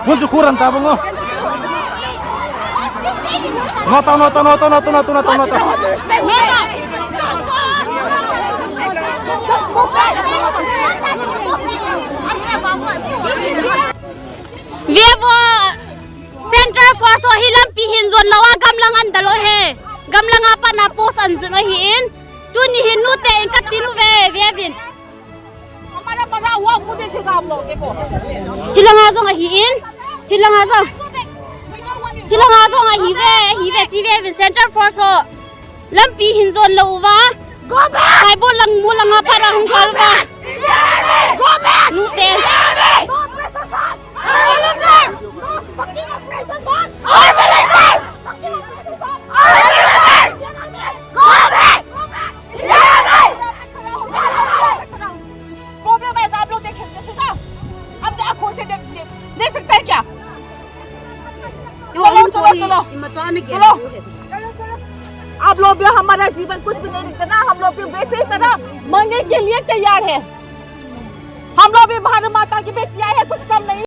Muncul kurang tabung oh. Nota. Vivo Center for Sohilam pihin zon lawa gamlang andalo he. Gamlang apa na pos anzuno hiin. Tu ni hinu te inkat tinu vevin. हमारा बड़ा हुआ खुद ही आप लोग देखो Hilang azo nga hiin. Hilang azo nga hive chive Center for So lam pihin zon lawa. Go back. Kai bo lang mo lang apa ra hung kalwa. Go back. Nu te. Problem है तो आप लोग देख सकते ना अपने आंखों से देख सकते हैं क्या चलो आप लोग भी हमारा जीवन कुछ भी नहीं दिखता ना हम लोग भी वैसे ही तरह मरने के लिए तैयार है हम लोग भी भारत माता की बेटियां हैं कुछ कम नहीं